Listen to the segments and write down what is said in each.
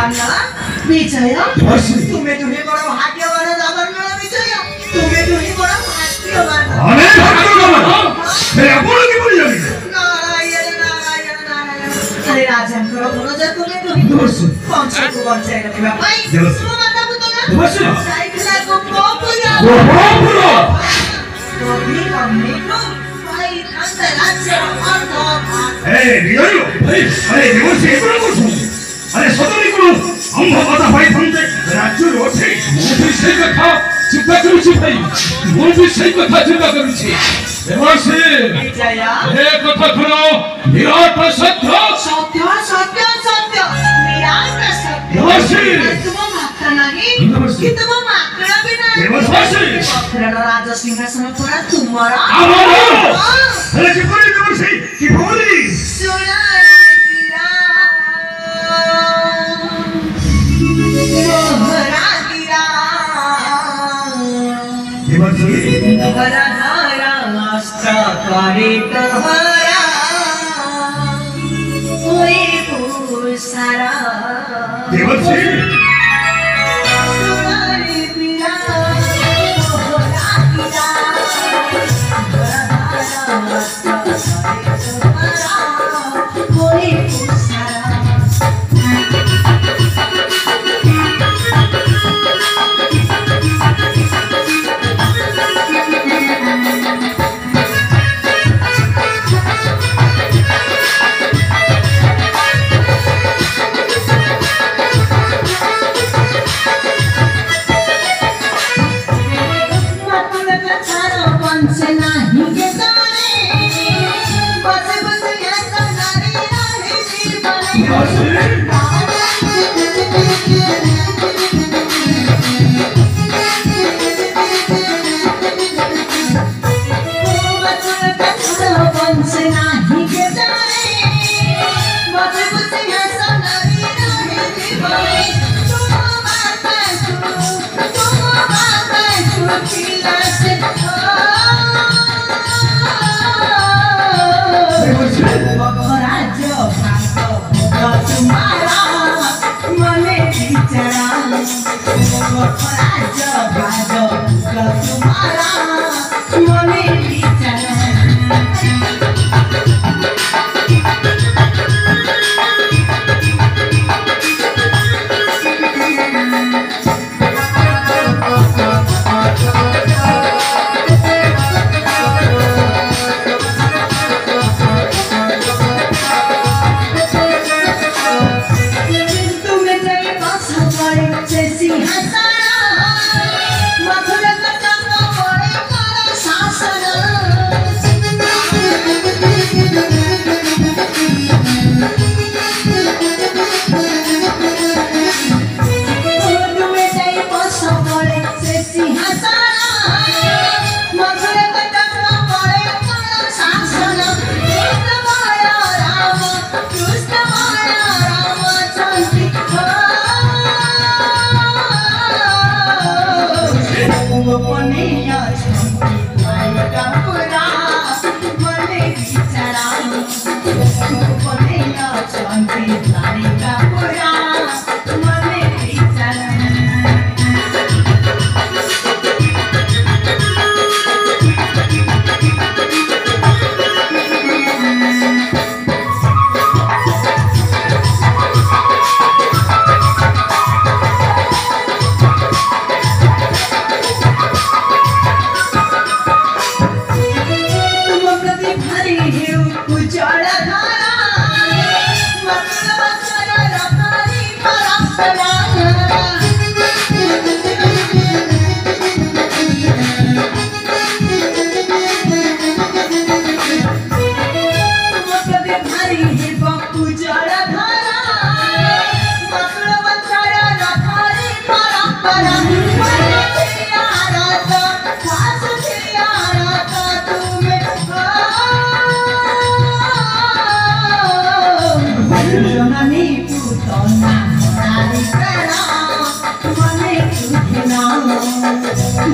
विजय तुम्हें तुम्हें बड़ा भाग्यवान जाबरना विजय तुम्हें तुम्हें बड़ा भाग्यवान अरे भाग्यवान मैं आपको की बोली जानी नारायण नारायण नारायण अरे राजन करो बोलो जा तुम्हें तुम्हें कौन से को बचाएगा तुम्हें भाई सुनो माता पुत्र साइकिल को पूरा तो भी हमने तो भाई अंदर राज्य और ए विजय अरे निवसे को सुन अरे सदरी को हम बाबा भाई हमसे राज्य रोटे मोदी से कथा चिंता करूची भाई मोदी से कथा चिंता करूची देवासी विजय हे कथा सुनो विराट सत्य सत्य सत्य सत्य विराट सत्य देवासी तुम मात्र नहीं कि तुम मात्र भी नहीं देवासी अखिल राज सिंहासन पूरा तुम्हारा आमारो अरे कि बोली देवासी कि बोली सुना हरा हरा नास्ता करे तोहरा कोई पूसारा देवसी सुनारी पिया तोहरा किया हरा हरा नास्ता करे तोहरा कोई पूसारा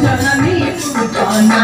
जननी तू तो ना